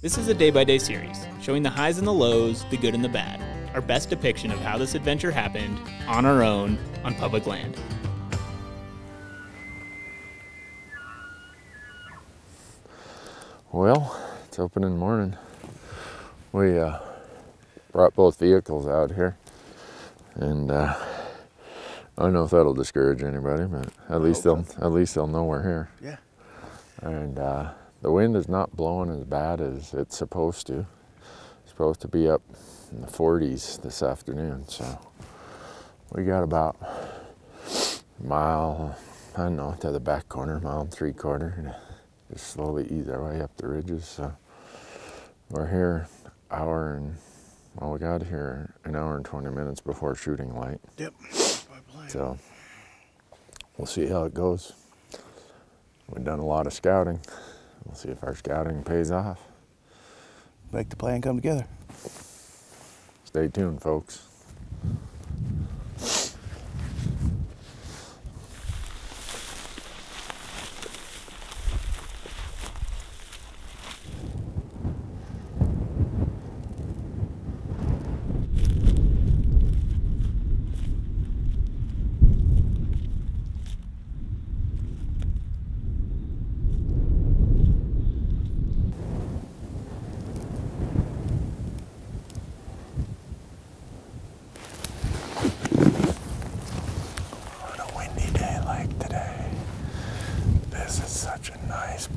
This is a day-by-day series, showing the highs and the lows, the good and the bad. Our best depiction of how this adventure happened, on our own, on public land. Well, it's opening morning. We brought both vehicles out here, and I don't know if that'll discourage anybody, but at least they'll know we're here. Yeah. And the wind is not blowing as bad as it's supposed to. It's supposed to be up in the 40s this afternoon, so we got about a mile, I don't know, to the back corner, mile and 3/4, to just slowly ease our way up the ridges. So we're here we got here an hour and 20 minutes before shooting light. Yep. So we'll see how it goes. We've done a lot of scouting. We'll see if our scouting pays off. Make the plan come together. Stay tuned, folks.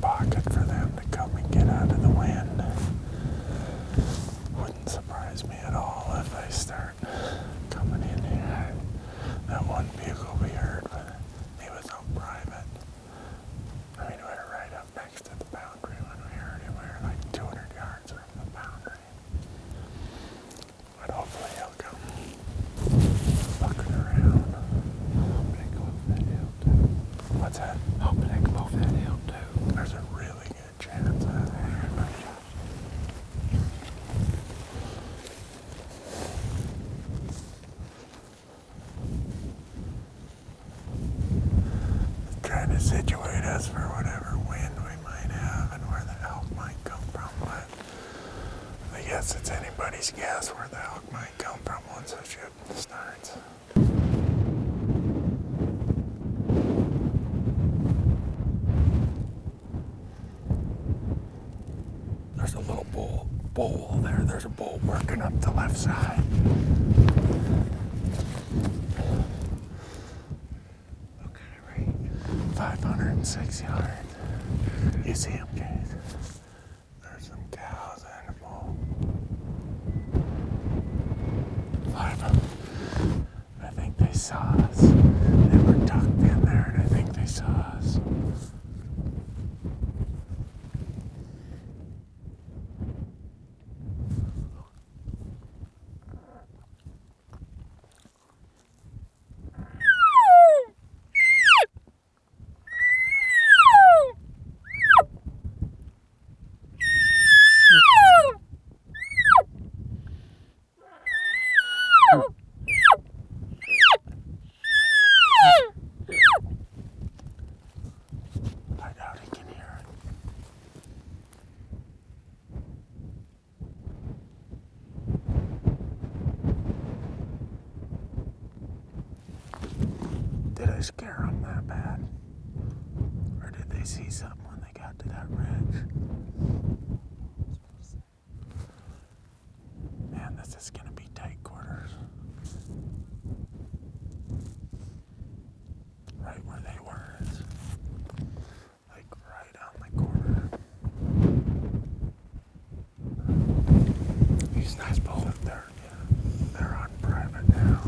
Pocket for them to come and get out of the wind. Wouldn't surprise me at all if they start coming in here. That one vehicle we heard, but he was on private. I mean, we were right up next to the boundary when we heard him. We were like 200 yards from the boundary. But hopefully he'll come looking around. Hoping they go up that hill too. What's that? Hoping they come over that hill too. There's a really good chance of that. Trying to situate us for whatever wind we might have and where the elk might come from, but I guess it's anybody's guess where the elk might come from once the shooting starts. There's a little bowl there. There's a bowl working up the left side. Okay, right. 506 yards. You see him, Chase? There's some cows in the bowl. I think they saw us. They were tucked in there, and I think they saw us. I doubt he can hear it. Did I scare them that bad? Or did they see something when they got to that ridge? Man, this is gonna be tight quarters. Right where they were is like right on the corner. These nice balls. They're on private now.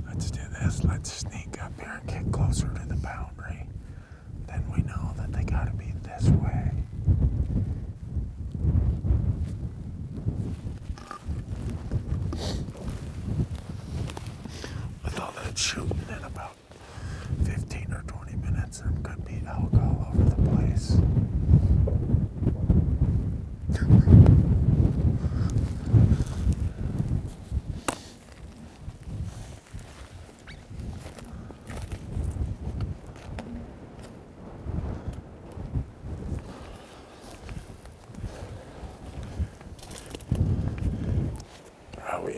Let's do this. Let's sneak up here and get closer to the boundary. Then we know that they gotta be this way. With all that shooting in about 15 or 20 minutes, there could be elk all over the place.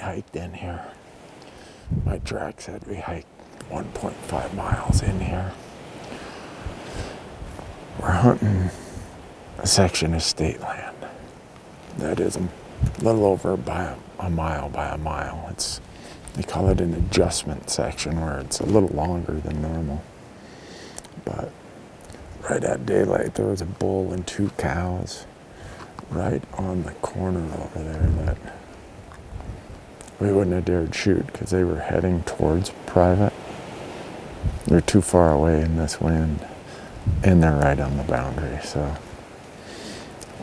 hiked in here. My track said we hiked 1.5 miles in here. We're hunting a section of state land that is a little over by a mile by a mile. They call it an adjustment section, where it's a little longer than normal. But right at daylight, there was a bull and 2 cows right on the corner over there that we wouldn't have dared shoot because they were heading towards private. They're too far away in this wind, and they're right on the boundary. So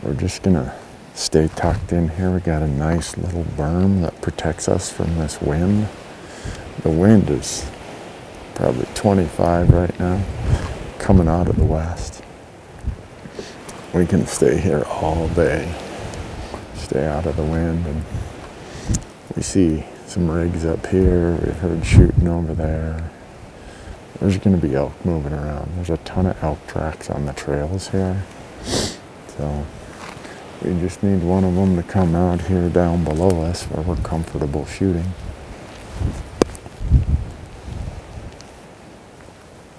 we're just gonna stay tucked in here. We got a nice little berm that protects us from this wind. The wind is probably 25 right now, coming out of the west. We can stay here all day, stay out of the wind, and we see some rigs up here. We've heard shooting over there. There's going to be elk moving around. There's a ton of elk tracks on the trails here. So we just need one of them to come out here down below us where we're comfortable shooting.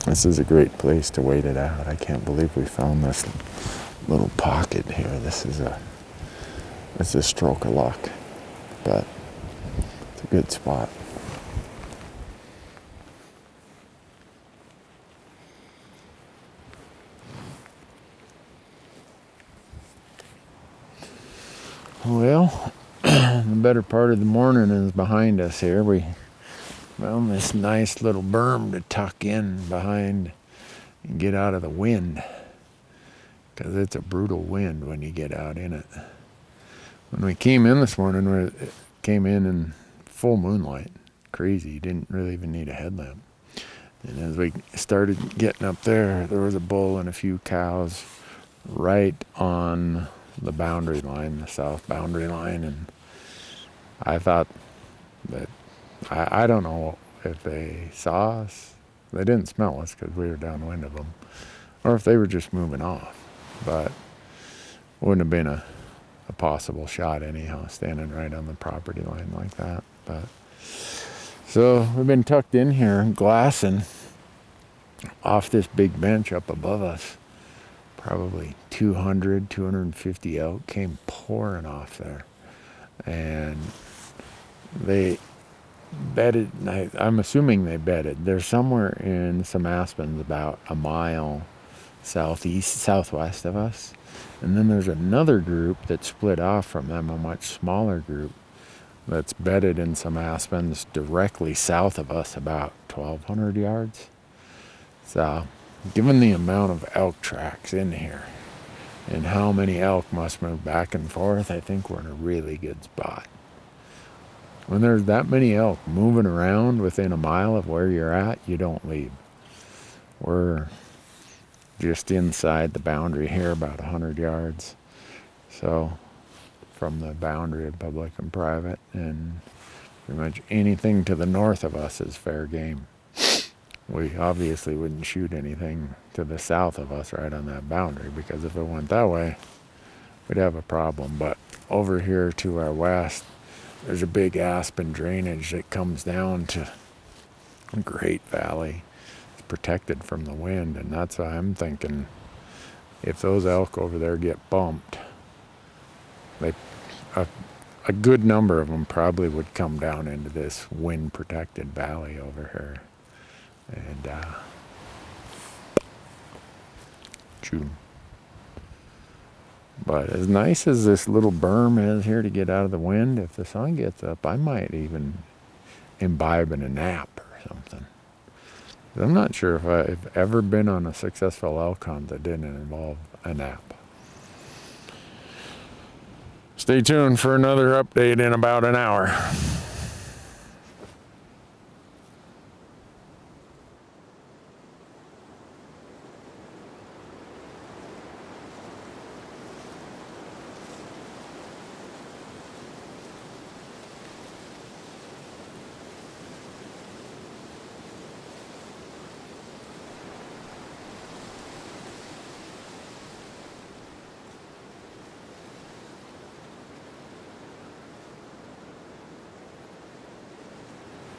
This is a great place to wait it out. I can't believe we found this little pocket here. This is a stroke of luck, but it's a good spot. Well, the better part of the morning is behind us here. We found this nice little berm to tuck in behind and get out of the wind, because it's a brutal wind when you get out in it. When we came in this morning, we came in full moonlight. Crazy, you didn't really even need a headlamp. And as we started getting up there, there was a bull and a few cows right on the boundary line, the south boundary line, and I thought that, I don't know if they saw us. They didn't smell us because we were downwind of them, or if they were just moving off, but wouldn't have been a possible shot anyhow, standing right on the property line like that. But so we've been tucked in here, glassing off this big bench up above us. Probably 200, 250 elk came pouring off there. And they bedded, I'm assuming they bedded. They're somewhere in some aspens about a mile southwest of us. And then there's another group that split off from them, a much smaller group that's bedded in some aspens directly south of us, about 1,200 yards. So given the amount of elk tracks in here and how many elk must move back and forth, I think we're in a really good spot. When there's that many elk moving around within a mile of where you're at, you don't leave. We're just inside the boundary here, about 100 yards. So from the boundary of public and private, and pretty much anything to the north of us is fair game. We obviously wouldn't shoot anything to the south of us right on that boundary, because if it went that way, we'd have a problem. But over here to our west, there's a big aspen drainage that comes down to a great valley. It's protected from the wind, and that's why I'm thinking if those elk over there get bumped, a good number of them probably would come down into this wind-protected valley over here. And shoot 'em. But as nice as this little berm is here to get out of the wind, if the sun gets up, I might even imbibe in a nap or something. I'm not sure if I've ever been on a successful elk hunt that didn't involve a nap. Stay tuned for another update in about an hour.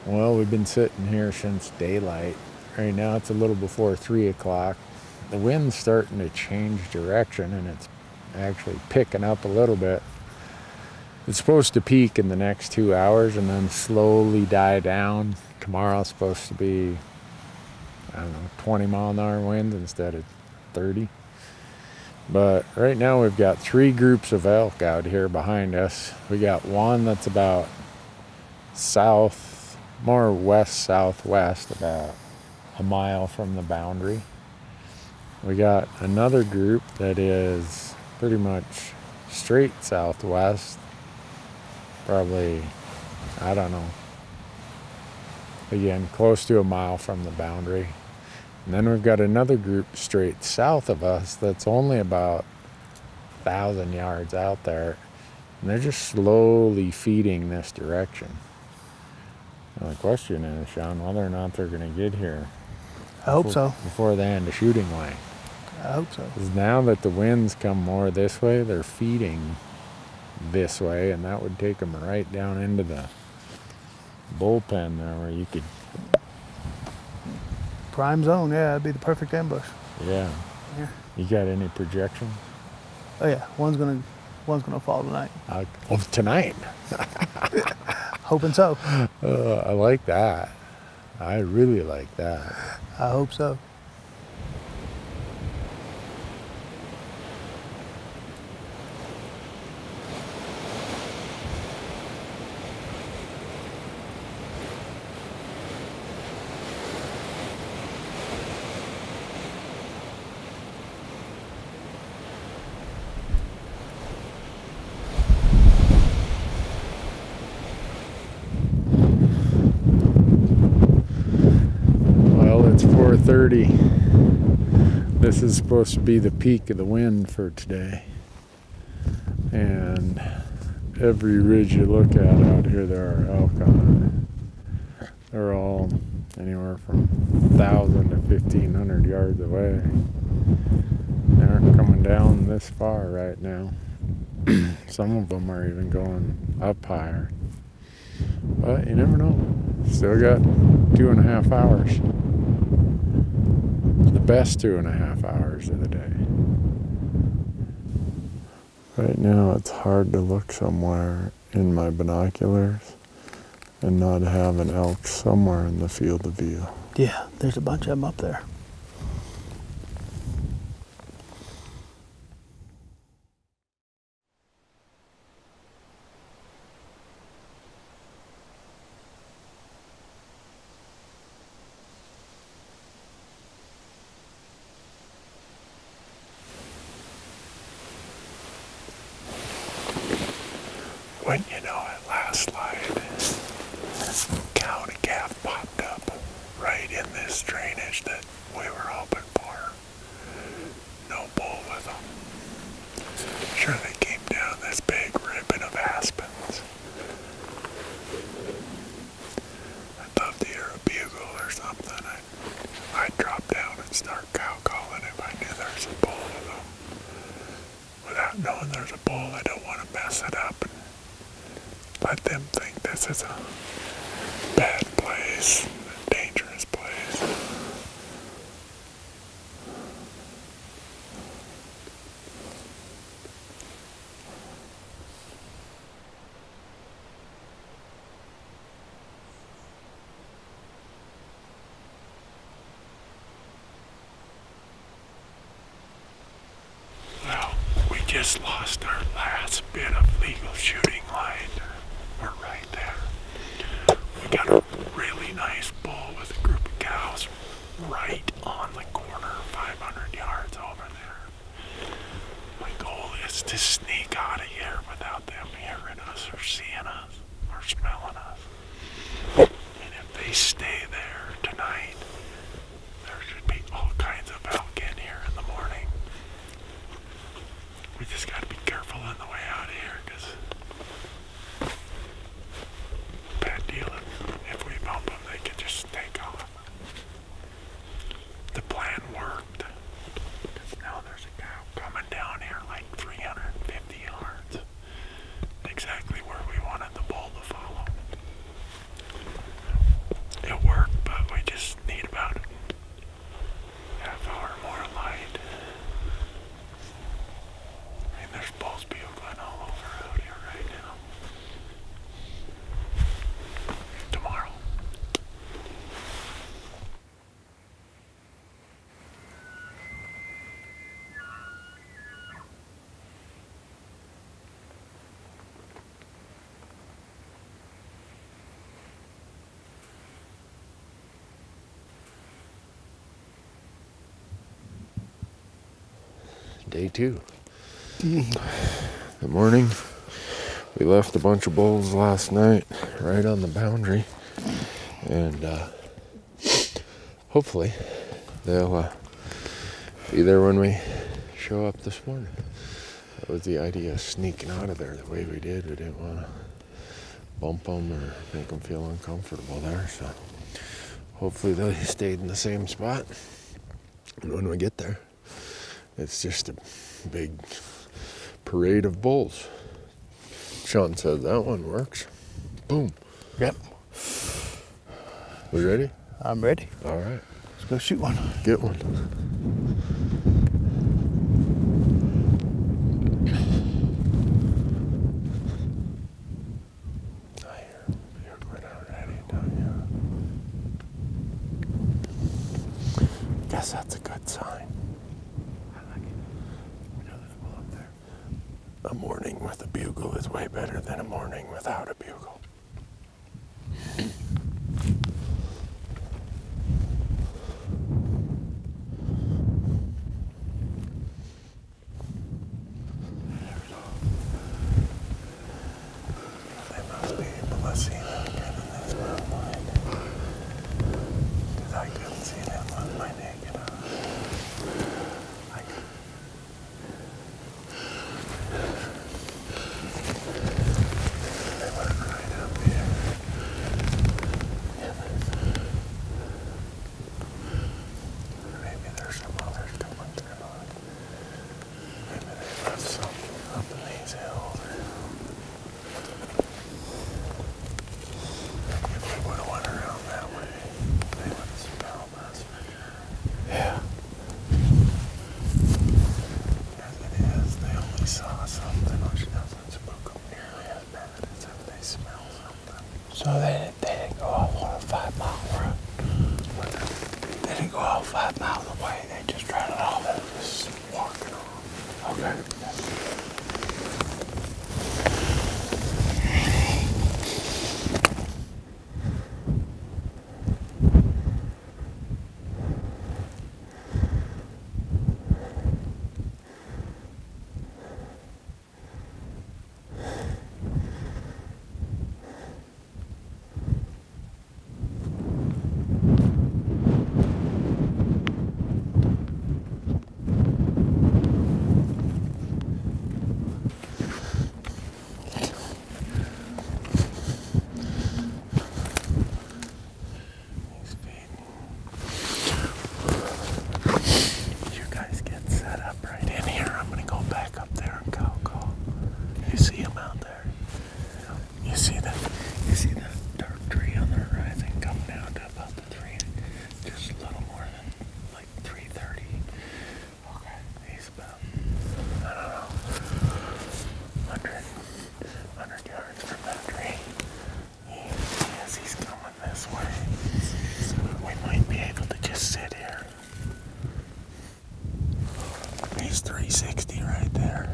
Well, we've been sitting here since daylight. Right now it's a little before 3 o'clock. The wind's starting to change direction, and it's actually picking up a little bit. It's supposed to peak in the next 2 hours and then slowly die down. Tomorrow's supposed to be, I don't know, 20-mile-an-hour winds instead of 30. But right now we've got 3 groups of elk out here behind us. We got one that's about south, more west-southwest, about a mile from the boundary. We got another group that is pretty much straight southwest, probably, I don't know, again, close to a mile from the boundary. And then we've got another group straight south of us that's only about 1,000 yards out there. And they're just slowly feeding this direction. Now the question is, Sean, whether or not they're going to get here. I hope so. Before the end of shooting line. I hope so. Because now that the winds come more this way, they're feeding this way, and that would take them right down into the bullpen there where you could... Prime zone, yeah, that'd be the perfect ambush. Yeah. Yeah. You got any projections? Oh yeah, one's gonna fall tonight. Tonight? Hoping so. I like that. I really like that. I hope so. It's 4:30. This is supposed to be the peak of the wind for today. And every ridge you look at out here, there are elk on it. They're all anywhere from 1,000 to 1,500 yards away. They aren't coming down this far right now. Some of them are even going up higher. But you never know. Still got 2.5 hours. The best 2.5 hours of the day. Right now it's hard to look somewhere in my binoculars and not have an elk somewhere in the field of view. Yeah, there's a bunch of them up there. Wouldn't you know it, last slide, cow and a calf popped up right in this drainage that we were hoping for. No bull with them. Sure, they came down this big ribbon of aspens. I'd love to hear a bugle or something. I'd drop down and start cow calling if I knew there's a bull with them. Without knowing there's a bull, I don't want to mess it up. Let them think this is a bad place, a dangerous place. Well, we just lost our last bit of legal shooting line. We're right there. We got a really nice bull with a group of cows right on the corner, 500 yards over there. My goal is to sneak out of here without them hearing us or seeing us or smelling us. And if they stay there tonight, there should be all kinds of elk in here in the morning. We just got to be careful on the way out of here, because bad deal if we bump them, they could just take off. The plan worked. Because now there's a cow coming down here like 350 yards. Exactly where we wanted the bull to follow. day 2. Good morning. We left a bunch of bulls last night right on the boundary, and hopefully they'll be there when we show up this morning. That was the idea, of sneaking out of there the way we did. We didn't want to bump them or make them feel uncomfortable there, so hopefully they stayed in the same spot. And when we get there, it's just a big parade of bulls. Sean says that one works. Boom. Yep. We ready? I'm ready. All right. Let's go shoot one. Get one. You're going already, don't you? Guess that's a good sign. I like it. There's a bull up there. A morning with a bugle is way better than a morning without a bugle. They must be able to see them again in this moonlight. Because I couldn't see them with my naked eye. They went right up here. Maybe there's some others coming through. Maybe they left some up in these hills. If we would have went around that way, they would have smelled us. Yeah. As it is, they only saw something which doesn't spook them nearly as bad as if they smell something. So they didn't go off on a 5-mile run. They didn't go off 5 miles away. They just ran it off. Just walking off. Okay. He's feeding. You guys get set up right in here. I'm gonna go back up there and cow call. You see him out there? You see the dark tree on the horizon come down to about the 3, just a little more than like 3:30. Okay, he's about, I don't know, 100 yards from that tree. He's coming this way. So we might be able to just sit here. He's 360 right there.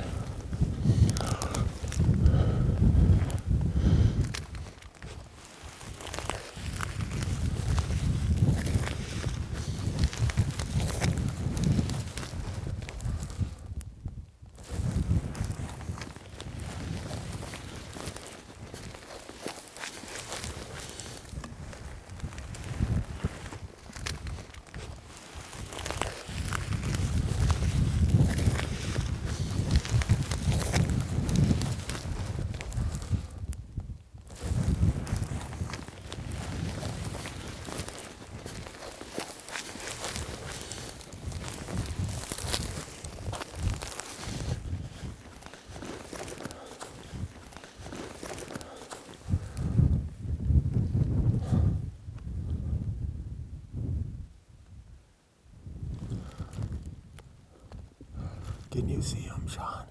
Can you see him, Sean?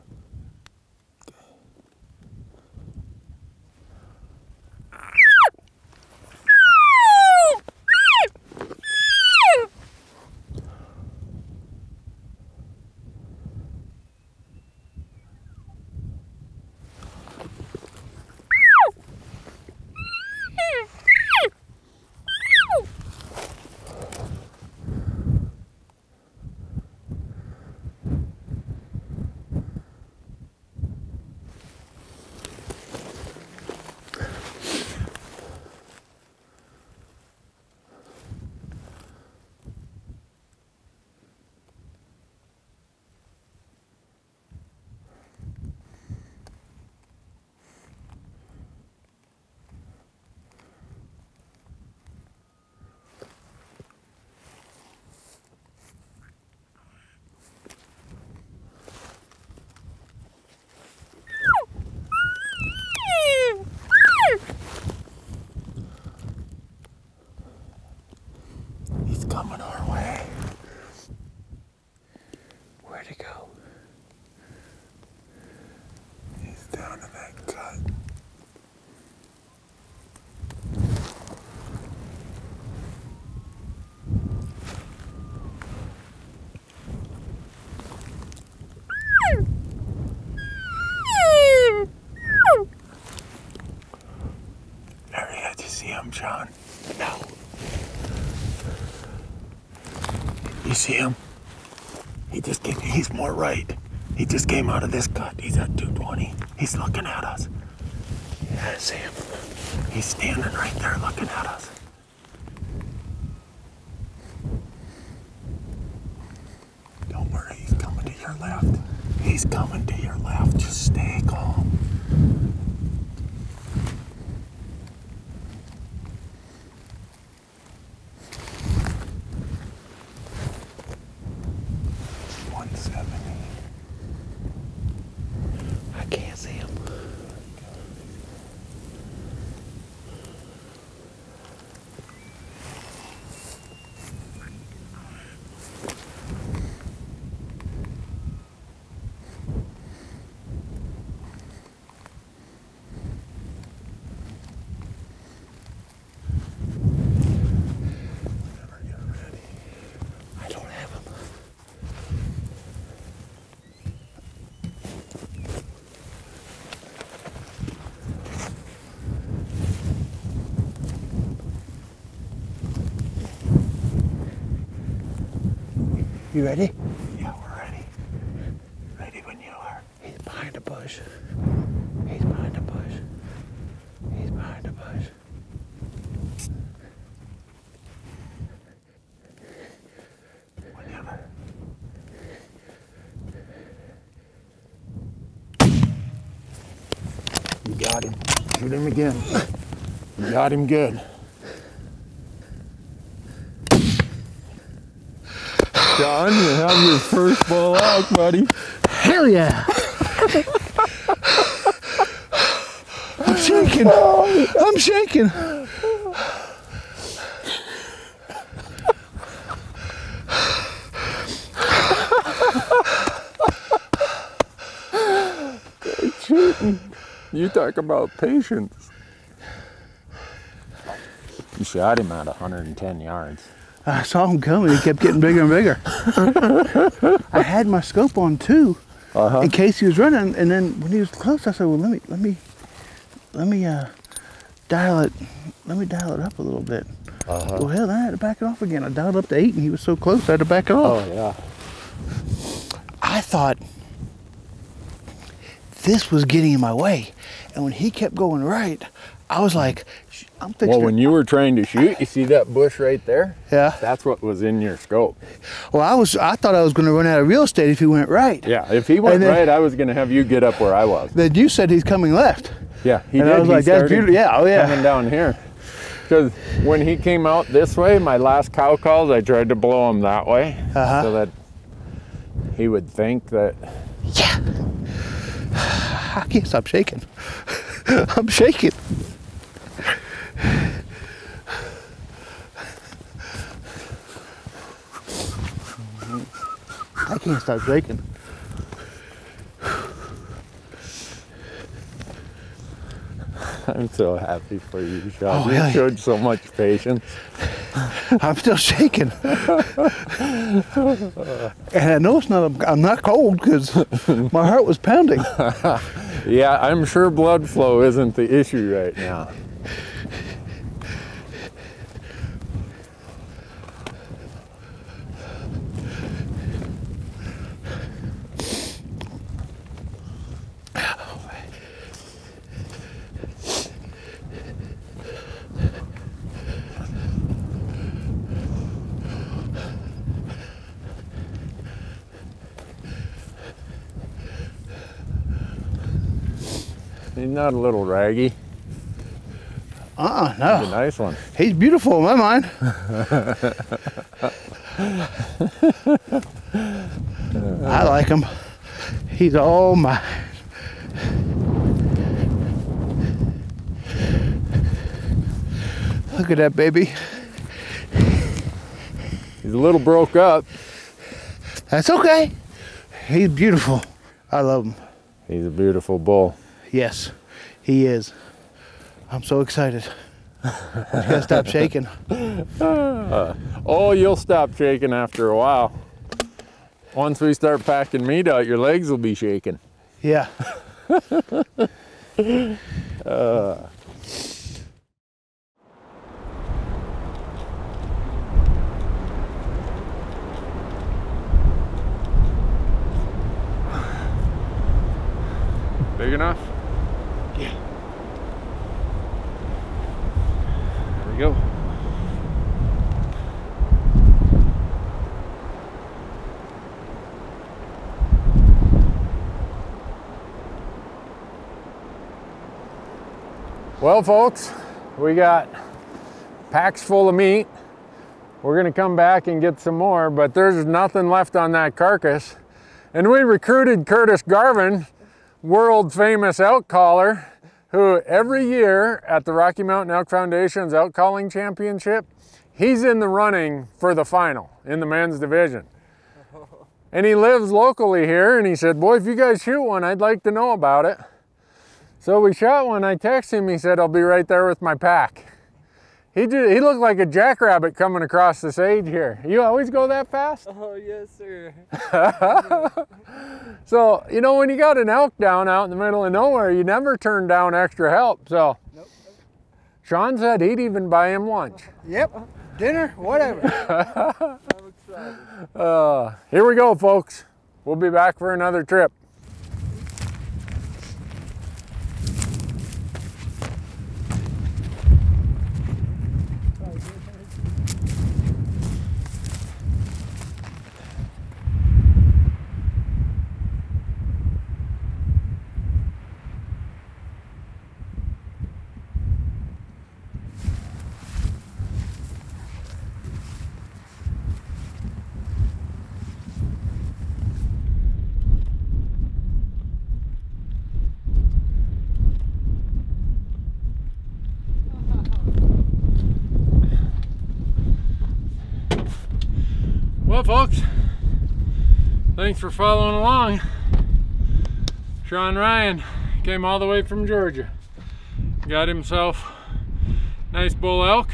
Okay. him, Sean? No. You see him? He's more right. He just came out of this cut. He's at 220. He's looking at us. Yeah, I see him. He's standing right there looking at us. Don't worry, he's coming to your left. He's coming to your left. Just stay calm. I can't see him. You ready? Yeah, we're ready. Ready when you are. He's behind a bush. He's behind a bush. He's behind a bush. Whenever. You got him. Shoot him again. You got him good. John, you have your first bull out, buddy. Hell yeah! I'm shaking. I'm shaking. You talk about patience. You shot him at 110 yards. I saw him coming. He kept getting bigger and bigger. I had my scope on too, in case he was running. And then when he was close, I said, "Well, let me dial it. Let me dial it up a little bit." Well, hell, then I had to back it off again. I dialed up to 8, and he was so close, I had to back it off. Oh yeah. I thought this was getting in my way, and when he kept going right, I was like, I'm fixing. Well, when you were trying to shoot, you see that bush right there? Yeah. That's what was in your scope. Well, I thought I was going to run out of real estate if he went right. Yeah, if he went right, I was going to have you get up where I was. Then you said he's coming left. Yeah, he and did. I was like, that's beautiful. Yeah, oh yeah. Coming down here. Because when he came out this way, my last cow calls, I tried to blow him that way so that he would think that. Yeah. I can't stop shaking. I'm shaking. I can't stop shaking. I'm so happy for you, Sean. Oh, You yeah. showed so much patience. I'm still shaking. And I know I'm not cold because my heart was pounding. Yeah, I'm sure blood flow isn't the issue right now. He's not a little raggy. No. He's a nice one. He's beautiful in my mind. I like him. He's all mine. Look at that baby. He's a little broke up. That's okay. He's beautiful. I love him. He's a beautiful bull. Yes, he is. I'm so excited. I just gotta stop shaking. Oh, you'll stop shaking after a while. Once we start packing meat out, your legs will be shaking. Yeah. Big enough? Yeah. There we go. Well, folks, we got packs full of meat. We're gonna come back and get some more, but there's nothing left on that carcass. And we recruited Curtis Garvin, world famous elk caller, who every year at the Rocky Mountain Elk Foundation's Elk Calling Championship, he's in the running for the final in the men's division. And he lives locally here, and he said, boy, if you guys shoot one, I'd like to know about it. So we shot one. I texted him, he said, I'll be right there with my pack. He looked like a jackrabbit coming across the sage here. You always go that fast? Oh, yes, sir. So, you know, when you got an elk down out in the middle of nowhere, you never turn down extra help. So, Nope. Sean said he'd even buy him lunch. Yep. Dinner, whatever. I'm excited. Here we go, folks. We'll be back for another trip. Well, folks, thanks for following along. Sean Ryan came all the way from Georgia. Got himself a nice bull elk,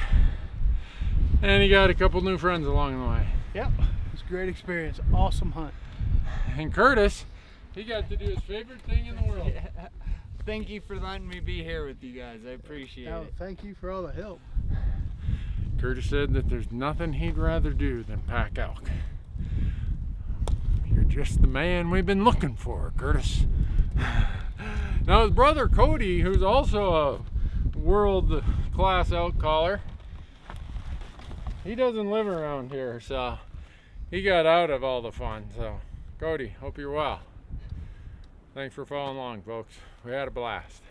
and he got a couple new friends along the way. Yep. It was a great experience. Awesome hunt. And Curtis, he got to do his favorite thing in the world. Yeah. Thank you for letting me be here with you guys. I appreciate it. Thank you for all the help. Curtis said that there's nothing he'd rather do than pack elk. You're just the man we've been looking for, Curtis. Now his brother Cody, who's also a world-class elk caller, he doesn't live around here, so he got out of all the fun. So Cody, hope you're well. Thanks for following along, folks. We had a blast.